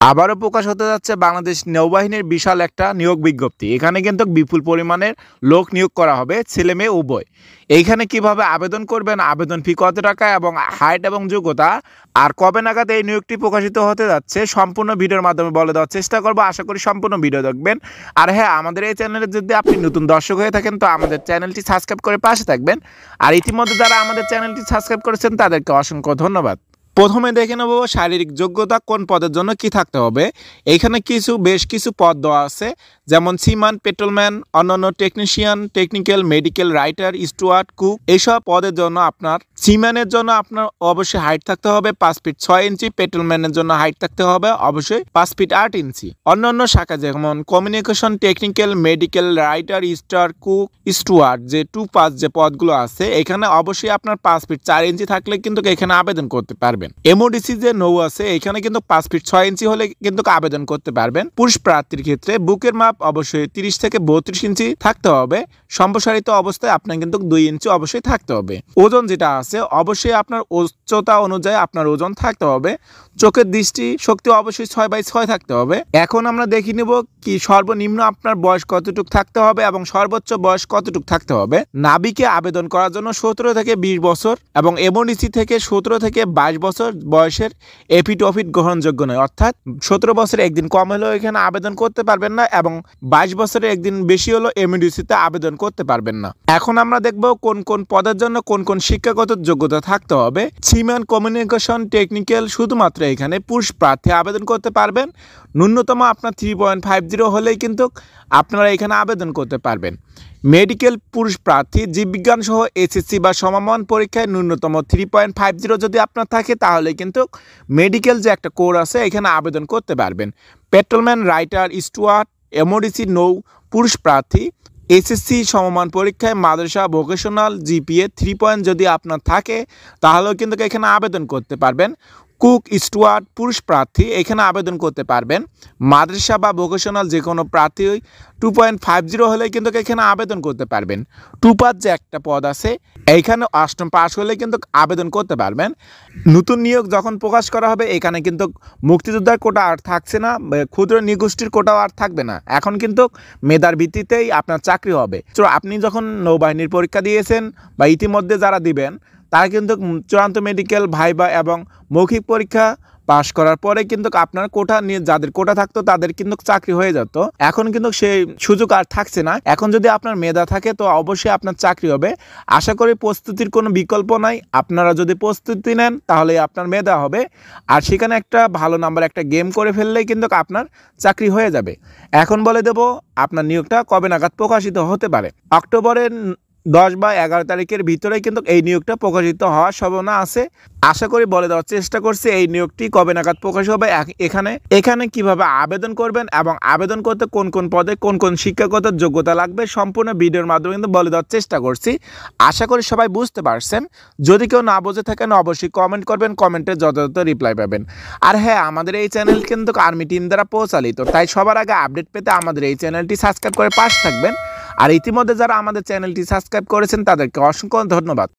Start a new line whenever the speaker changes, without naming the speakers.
আবারও প্রকাশ হতে যাচ্ছে বাংলাদেশ নৌবাহিনীর বিশাল একটা নিয়োগ বিজ্ঞপ্তি। এখানে কিন্তু বিপুল পরিমাণের লোক নিয়োগ করা হবে, ছেলে মেয়ে উভয়। এইখানে কিভাবে আবেদন করবেন, আবেদন ফি কত টাকা এবং হাইট এবং যোগ্যতা আর কবে নাগাদ এই নিয়োগটি প্রকাশিত হতে যাচ্ছে সম্পূর্ণ ভিডিওর মাধ্যমে বলে দেওয়ার চেষ্টা করবো। আশা করি সম্পূর্ণ ভিডিও দেখবেন। আর হ্যাঁ, আমাদের এই চ্যানেলে যদি আপনি নতুন দর্শক হয়ে থাকেন তো আমাদের চ্যানেলটি সাবস্ক্রাইব করে পাশে থাকবেন। আর ইতিমধ্যে যারা আমাদের চ্যানেলটি সাবস্ক্রাইব করেছেন তাদেরকে অসংখ্য ধন্যবাদ। প্রথমে দেখে নেব শারীরিক যোগ্যতা কোন পদের জন্য কি থাকতে হবে। এইখানে বেশ কিছু পদ দেওয়া আছে, যেমন সিমান, পেট্রোলম্যান, অন্যান্য technician, technical, medical, writer, steward, cook. এইসব পদের জন্য আপনার সিম্যানের জন্য আপনার অবশ্যই হাইট থাকতে হবে 5 ফিট 6 ইঞ্চি। পেট্রোলম্যানের জন্য হাইট থাকতে হবে অবশ্যই 5 ফিট 8 ইঞ্চি। অন্যান্য শাখা যেমন communication, technical, medical, writer, star, cook, steward যে 2-5 যে পদগুলো আছে এখানে অবশ্যই আপনার 5 ফিট 4 ইঞ্চি থাকলে কিন্তু এখানে আবেদন করতে পারবেন। এমওডিসি যে নৌ আছে এখানে কিন্তু 5 ফিট 6 ইঞ্চি হলে কিন্তু আবেদন করতে পারবেন। পুরুষ প্রার্থীর ক্ষেত্রে বুকের মাপ অবশ্যই 30 থেকে 32 ইঞ্চি থাকতে হবে। সম্প্রসারিত অবস্থায় আপনার কিন্তু 2 ইঞ্চি অবশ্যই থাকতে হবে। ওজন যেটা আছে অবশ্যই আপনার উচ্চতা অনুযায়ী আপনার ওজন থাকতে হবে। চোখের দৃষ্টি শক্তি অবশ্যই 6/6 থাকতে হবে। এখন আমরা দেখে নিব কি সর্বনিম্ন আপনার বয়স কতটুকু থাকতে হবে এবং সর্বোচ্চ বয়স কতটুকু থাকতে হবে। নাবিকে আবেদন করার জন্য 17 থেকে 20 বছর এবং এমওডিসি থেকে 17 থেকে 22 বছর বয়সের এফিডভিট গ্রহণযোগ্য নয়। অর্থাৎ 17 বছরে একদিন কম হলেও এখানে আবেদন করতে পারবেন না এবং 22 বছরে একদিন বেশি হলেও এমওডিসিতে আবেদন করতে পারবেন না। এখন আমরা দেখব কোন কোন পদের জন্য কোন কোন শিক্ষাগত যোগ্যতা থাকতে হবে। সিম্যান, কমিউনিকেশন, টেকনিক্যাল শুধুমাত্র এখানে পুরুষ প্রার্থী আবেদন করতে পারবেন। ন্যূনতম আপনার 3.50 হলেই কিন্তু আপনারা এখানে আবেদন করতে পারবেন। মেডিকেল পুরুষ প্রার্থী জীববিজ্ঞান সহ এসএসসি বা সমমান পরীক্ষায় ন্যূনতম 3.50 যদি আপনার থাকে তাহলে কিন্তু মেডিকেল যে একটা কোর আছে এখানে আবেদন করতে পারবেন। পেট্রোলম্যান, রাইটার, স্টুয়ার্ড, এমওডিসি নৌ পুরুষ প্রার্থী এসএসসি সমমান পরীক্ষায় মাদ্রাসা ভোকেশনাল জিপিএ 3 যদি আপনার থাকে তাহলেও কিন্তু এখানে আবেদন করতে পারবেন। কুক, স্টুয়ার্ড পুরুষ প্রার্থী এখানে আবেদন করতে পারবেন। মাদ্রাসা বা ভোকেশনাল যে কোনো প্রার্থী 2.50 হলে কিন্তু এখানে আবেদন করতে পারবেন। 2 যে একটা পদ আছে এইখানে 8ম পাস হলে কিন্তু আবেদন করতে পারবেন। নতুন নিয়োগ যখন প্রকাশ করা হবে এখানে কিন্তু মুক্তিযোদ্ধার কোটা আর থাকছে না, ক্ষুদ্র নিগোষ্ঠীর কোটাও আর থাকবে না। এখন কিন্তু মেধার ভিত্তিতেই আপনার চাকরি হবে। তো আপনি যখন নৌবাহিনীর পরীক্ষা দিয়েছেন বা ইতিমধ্যে যারা দিবেন তারা কিন্তু চূড়ান্ত মেডিকেল, ভাইবা এবং মৌখিক পরীক্ষা পাশ করার পরে কিন্তু আপনার কোটা নিয়ে যাদের কোটা থাকতো তাদের কিন্তু চাকরি হয়ে যেত। এখন কিন্তু সেই সুযোগ আর থাকছে না। এখন যদি আপনার মেধা থাকে তো অবশ্যই আপনার চাকরি হবে। আশা করি প্রস্তুতির কোনো বিকল্প নাই। আপনারা যদি প্রস্তুতি নেন তাহলে আপনার মেধা হবে। আর সেখানে একটা ভালো নাম্বার একটা গেম করে ফেললেই কিন্তু আপনার চাকরি হয়ে যাবে। এখন বলে দেব আপনার নিয়োগটা কবে নাগাদ প্রকাশিত হতে পারে। অক্টোবরের 10 বা 11 তারিখের ভিতরে কিন্তু এই নিয়োগটা প্রকাশিত হওয়ার সম্ভাবনা আছে। আশা করি বলে দেওয়ার চেষ্টা করছি এই নিয়োগটি কবে নাগাদ প্রকাশ হবে। এখানে কিভাবে আবেদন করবেন এবং আবেদন করতে কোন কোন পদে কোন কোন শিক্ষাগত যোগ্যতা লাগবে সম্পূর্ণ ভিডিওর মাধ্যমে কিন্তু বলে দেওয়ার চেষ্টা করছি। আশা করি সবাই বুঝতে পারছেন। যদি কেউ না বুঝে থাকেন অবশ্যই কমেন্ট করবেন, কমেন্টে যথাযথ রিপ্লাই পাবেন। আর হ্যাঁ, আমাদের এই চ্যানেল কিন্তু আর্মি টিম দ্বারা পরিচালিত, তাই সবার আগে আপডেট পেতে আমাদের এই চ্যানেলটি সাবস্ক্রাইব করে পাশে থাকবেন। আর ইতিমধ্যে যারা আমাদের চ্যানেলটি সাবস্ক্রাইব করেছেন তাদেরকে অসংখ্য ধন্যবাদ।